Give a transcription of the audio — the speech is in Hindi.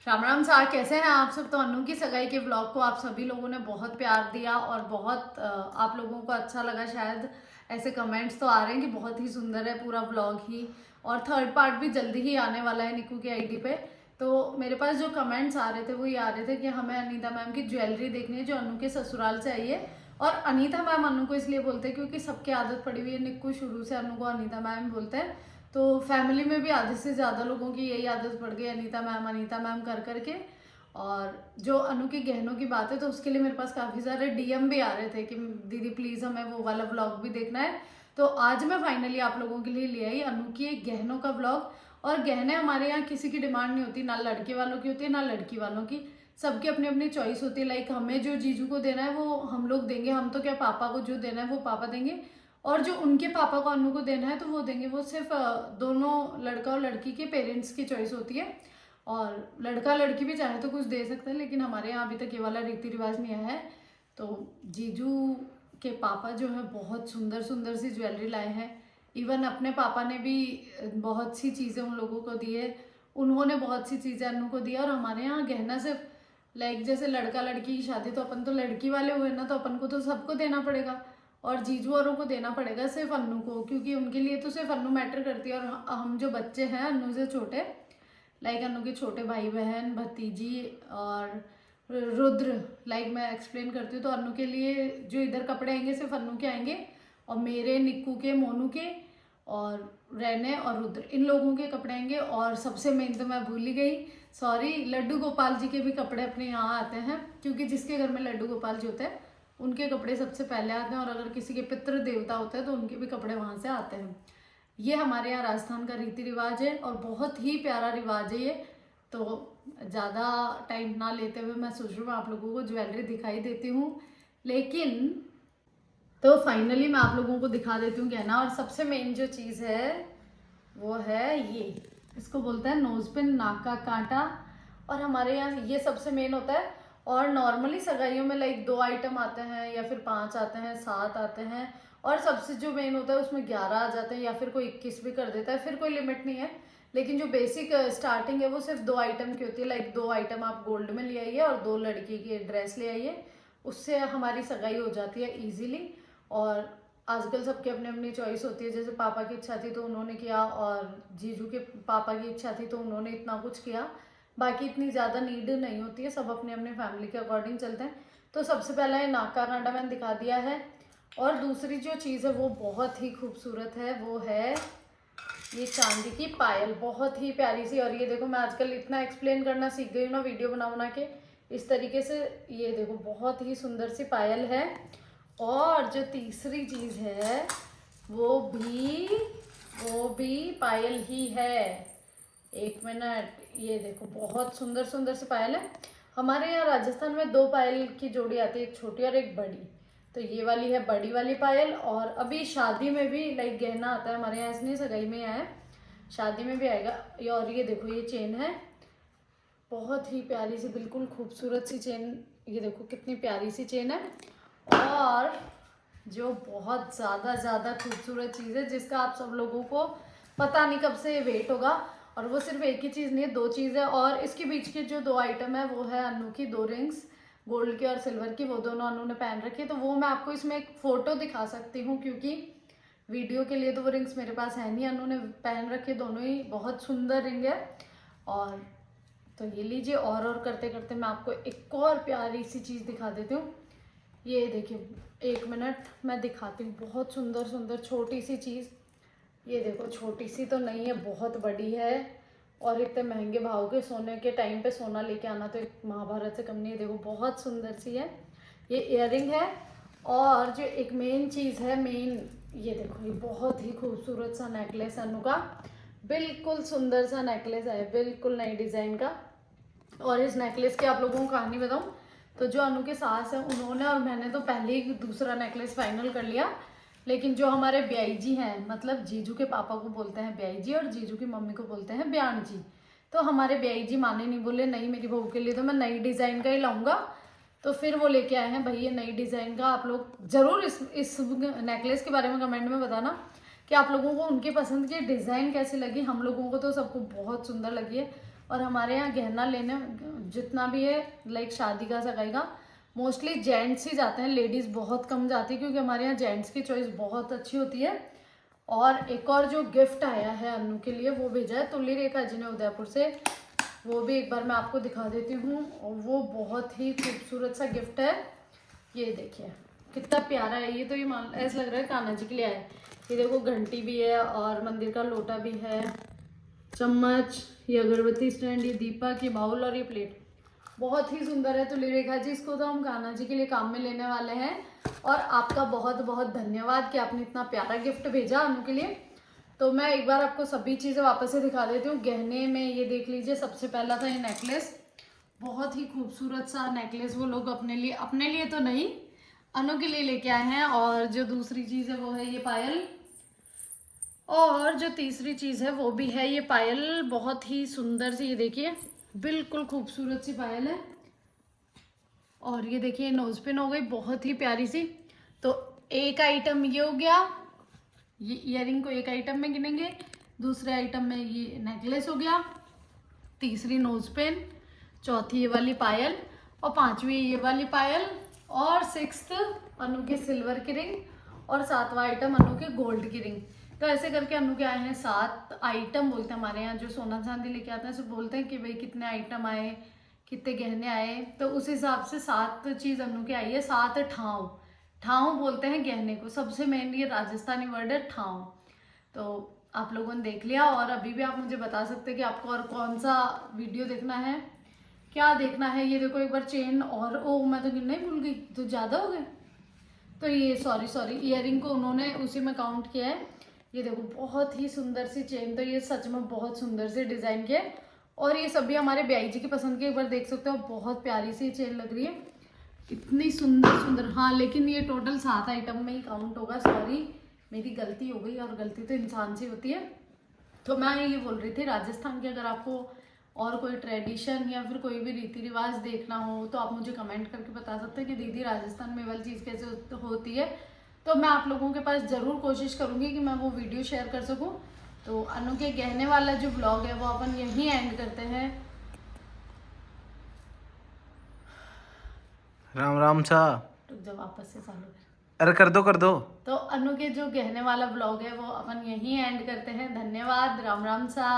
राम राम सा, कैसे हैं आप सब। तो अनु की सगाई के ब्लॉग को आप सभी लोगों ने बहुत प्यार दिया और बहुत आप लोगों को अच्छा लगा। शायद ऐसे कमेंट्स तो आ रहे हैं कि बहुत ही सुंदर है पूरा ब्लॉग ही। और थर्ड पार्ट भी जल्दी ही आने वाला है निक्कू की आईडी पे। तो मेरे पास जो कमेंट्स आ रहे थे वो ये आ रहे थे कि हमें अनीता मैम की ज्वेलरी देखनी है जो अनु के ससुराल से आई है। और अनीता मैम अनु को इसलिए बोलते हैं क्योंकि सबकी आदत पड़ी हुई है, निक्कू शुरू से अनु को अनीता मैम बोलते हैं। तो फैमिली में भी आधे से ज़्यादा लोगों की यही आदत पड़ गई, अनीता मैम कर करके। और जो अनु के गहनों की बात है तो उसके लिए मेरे पास काफ़ी सारे डीएम भी आ रहे थे कि दीदी प्लीज़ हमें वो वाला व्लॉग भी देखना है। तो आज मैं फाइनली आप लोगों के लिए ले आई अनु की एक गहनों का व्लॉग। और गहने हमारे यहाँ किसी की डिमांड नहीं होती, ना लड़के वालों की होती है ना लड़की वालों की। सबकी अपनी अपनी चॉइस होती है। लाइक हमें जो जीजू को देना है वो हम लोग देंगे, हम तो क्या पापा को जो देना है वो पापा देंगे। और जो उनके पापा को अनु को देना है तो वो देंगे। वो सिर्फ दोनों लड़का और लड़की के पेरेंट्स की चॉइस होती है। और लड़का लड़की भी चाहे तो कुछ दे सकते हैं, लेकिन हमारे यहाँ अभी तक ये वाला रीति रिवाज नहीं आया है। तो जीजू के पापा जो है बहुत सुंदर सुंदर सी ज्वेलरी लाए हैं। इवन अपने पापा ने भी बहुत सी चीज़ें उन लोगों को दी है, उन्होंने बहुत सी चीज़ें अनु को दी है। और हमारे यहाँ गहना सिर्फ लाइक जैसे लड़का लड़की की शादी तो अपन तो लड़की वाले हुए ना, तो अपन को तो सबको देना पड़ेगा। और जीजू औरों को देना पड़ेगा सिर्फ अन्नू को, क्योंकि उनके लिए तो सिर्फ अन्नू मैटर करती है। और हम जो बच्चे हैं अन्नू से छोटे, लाइक अन्नू के छोटे भाई बहन भतीजी और रुद्र, लाइक मैं एक्सप्लेन करती हूँ तो अन्नू के लिए जो इधर कपड़े आएंगे सिर्फ अन्नू के आएंगे। और मेरे, निक्कू के, मोनू के और रैने और रुद्र, इन लोगों के कपड़े आएंगे। और सबसे मेन तो मैं भूल ही गई, सॉरी, लड्डू गोपाल जी के भी कपड़े अपने यहाँ आते हैं, क्योंकि जिसके घर में लड्डू गोपाल जी होते हैं उनके कपड़े सबसे पहले आते हैं। और अगर किसी के पितृ देवता होते हैं तो उनके भी कपड़े वहाँ से आते हैं। ये हमारे यहाँ राजस्थान का रीति रिवाज है और बहुत ही प्यारा रिवाज है ये। तो ज़्यादा टाइम ना लेते हुए मैं सोच रही हूँ आप लोगों को ज्वेलरी दिखाई देती हूँ। लेकिन तो फाइनली मैं आप लोगों को दिखा देती हूँ गहना। और सबसे मेन जो चीज़ है वो है ये, इसको बोलते हैं नोज पिन, नाक का कांटा। और हमारे यहाँ ये सबसे मेन होता है। और नॉर्मली सगाइयों में लाइक 2 आइटम आते हैं या फिर 5 आते हैं, 7 आते हैं। और सबसे जो मेन होता है उसमें 11 आ जाते हैं या फिर कोई 21 भी कर देता है, फिर कोई लिमिट नहीं है। लेकिन जो बेसिक स्टार्टिंग है वो सिर्फ 2 आइटम की होती है। लाइक 2 आइटम आप गोल्ड में ले आइए और 2 लड़की की ड्रेस ले आइए, उससे हमारी सगाई हो जाती है ईजिली। और आजकल सबकी अपनी अपनी चॉइस होती है। जैसे पापा की इच्छा थी तो उन्होंने किया, और जीजू के पापा की इच्छा थी तो उन्होंने इतना कुछ किया। बाकी इतनी ज़्यादा नीड नहीं होती है, सब अपने अपने फैमिली के अकॉर्डिंग चलते हैं। तो सबसे पहला ये नाक का कांटा मैंने दिखा दिया है। और दूसरी जो चीज़ है वो बहुत ही खूबसूरत है, वो है ये चांदी की पायल, बहुत ही प्यारी सी। और ये देखो, मैं आजकल इतना एक्सप्लेन करना सीख गई हूँ ना वीडियो बना बना के इस तरीके से। ये देखो बहुत ही सुंदर सी पायल है। और जो तीसरी चीज़ है वो भी पायल ही है। एक मिनट, ये देखो बहुत सुंदर सुंदर सी पायल है। हमारे यहाँ राजस्थान में 2 पायल की जोड़ी आती है, एक छोटी और एक बड़ी। तो ये वाली है बड़ी वाली पायल। और अभी शादी में भी लाइक गहना आता है हमारे यहाँ, इसलिए सगाई में आया है, शादी में भी आएगा। और ये देखो ये चेन है, बहुत ही प्यारी सी, बिल्कुल खूबसूरत सी चेन। ये देखो कितनी प्यारी सी चेन है। और जो बहुत ज़्यादा खूबसूरत चीज़ है जिसका आप सब लोगों को पता नहीं कब से वेट होगा। और वो सिर्फ एक ही चीज़ नहीं है, 2 चीज़ है। और इसके बीच के जो 2 आइटम है वो है अनु की 2 रिंग्स, गोल्ड की और सिल्वर की, वो दोनों अनु ने पहन रखी है। तो वो मैं आपको इसमें एक फ़ोटो दिखा सकती हूँ, क्योंकि वीडियो के लिए तो वो रिंग्स मेरे पास है नहीं। अनु ने पहन रखे दोनों ही, बहुत सुंदर रिंग है। और तो ये लीजिए। और करते करते मैं आपको एक और प्यारी सी चीज़ दिखा देती हूँ। ये देखिए, एक मिनट मैं दिखाती हूँ, बहुत सुंदर सुंदर छोटी सी चीज़। ये देखो, छोटी सी तो नहीं है, बहुत बड़ी है। और इतने महंगे भाव के सोने के टाइम पे सोना लेके आना तो एक महाभारत से कम नहीं है। देखो बहुत सुंदर सी है, ये इयररिंग है। और जो एक मेन चीज़ है, ये देखो, ये बहुत ही खूबसूरत सा नेकलेस अनु का, बिल्कुल सुंदर सा नेकलेस है, बिल्कुल नई डिज़ाइन का। और इस नेकलेस की आप लोगों को कहानी बताऊँ तो जो अनु के सास है उन्होंने और मैंने तो पहले ही दूसरा नेकलेस फाइनल कर लिया। लेकिन जो हमारे ब्याई जी हैं, मतलब जीजू के पापा को बोलते हैं ब्याई जी और जीजू की मम्मी को बोलते हैं ब्याण जी। तो हमारे ब्याई जी माने नहीं, बोले नहीं मेरी बहू के लिए तो मैं नई डिज़ाइन का ही लाऊंगा। तो फिर वो लेके आए हैं भाई ये नई डिज़ाइन का। आप लोग ज़रूर इस नेकलेस के बारे में कमेंट में बताना कि आप लोगों को उनके पसंद की डिज़ाइन कैसी लगी। हम लोगों को तो सबको बहुत सुंदर लगी है। और हमारे यहाँ गहना लेने जितना भी है लाइक शादी का सगाई का मोस्टली जेंट्स ही जाते हैं, लेडीज़ बहुत कम जाती है क्योंकि हमारे यहाँ जेंट्स की चॉइस बहुत अच्छी होती है। और एक और जो गिफ्ट आया है अन्नू के लिए वो भेजा है तुली रेखा जी ने उदयपुर से, वो भी एक बार मैं आपको दिखा देती हूँ। और वो बहुत ही खूबसूरत सा गिफ्ट है, ये देखिए कितना प्यारा है। ये तो ये मान ऐसा लग रहा है कान्हा जी के लिए आया है। ये देखो घंटी भी है और मंदिर का लोटा भी है, चम्मच, ये अगरबत्ती स्टैंड, ये दीपक, ये बाउल और ये प्लेट बहुत ही सुंदर है तुली रेखा जी। इसको तो हम कान्हा जी के लिए काम में लेने वाले हैं। और आपका बहुत बहुत धन्यवाद कि आपने इतना प्यारा गिफ्ट भेजा अनु के लिए। तो मैं एक बार आपको सभी चीज़ें वापस से दिखा देती हूँ। गहने में ये देख लीजिए, सबसे पहला था ये नेकलेस, बहुत ही खूबसूरत सा नेकलेस। वो लोग अपने लिए तो नहीं, अनु के लिए लेके आए हैं। और जो दूसरी चीज़ है वो है ये पायल, और जो तीसरी चीज़ है वो भी है ये पायल, बहुत ही सुंदर सी, ये देखिए बिल्कुल खूबसूरत सी पायल है। और ये देखिए नोज पिन हो गई बहुत ही प्यारी सी। तो एक आइटम ये हो गया, ये ईयरिंग को एक आइटम में गिनेंगे, दूसरे आइटम में ये नेकलेस हो गया, तीसरी नोज पिन, चौथी ये वाली पायल, और पांचवी ये वाली पायल, और सिक्स्थ अनु के सिल्वर की रिंग, और सातवां आइटम अनु के गोल्ड की रिंग। तो ऐसे करके अनु के आए हैं 7 आइटम। बोलते हैं हमारे यहाँ जो सोना चांदी लेके आते हैं सब बोलते हैं कि भाई कितने आइटम आए, कितने गहने आए। तो उस हिसाब से 7 चीज़ अनु के आई है। 7 ठाव, ठाव बोलते हैं गहने को, सबसे मेन ये राजस्थानी वर्ड है ठाव। तो आप लोगों ने देख लिया, और अभी भी आप मुझे बता सकते हैं कि आपको और कौन सा वीडियो देखना है, क्या देखना है। ये देखो एक बार चेन, और ओ मैं तो गिनना ही भूल गई, तो ज़्यादा हो गए। तो ये सॉरी ईयरिंग को उन्होंने उसी में काउंट किया है। ये देखो बहुत ही सुंदर सी चेन, तो ये सच में बहुत सुंदर से डिज़ाइन किया है। और ये सभी हमारे ब्याई जी की पसंद की, एक बार देख सकते हो, बहुत प्यारी सी चेन लग रही है, इतनी सुंदर। हाँ लेकिन ये टोटल 7 आइटम में ही काउंट होगा, सॉरी मेरी गलती हो गई, और गलती तो इंसान से होती है। तो मैं ये बोल रही थी राजस्थान के अगर आपको और कोई ट्रेडिशन या फिर कोई भी रीति रिवाज देखना हो तो आप मुझे कमेंट करके बता सकते हैं कि दीदी राजस्थान में वाली चीज़ कैसे होती है। तो मैं आप लोगों के पास ज़रूर कोशिश करूँगी कि मैं वो वीडियो शेयर कर सकूँ। तो अनु के गहने वाला जो ब्लॉग है वो अपन यहीं एंड करते हैं। राम राम सा। रुक जाओ वापस से चालू कर। अरे कर दो। तो अनु के जो गहने वाला ब्लॉग है वो अपन यहीं एंड करते हैं। धन्यवाद, राम राम सा।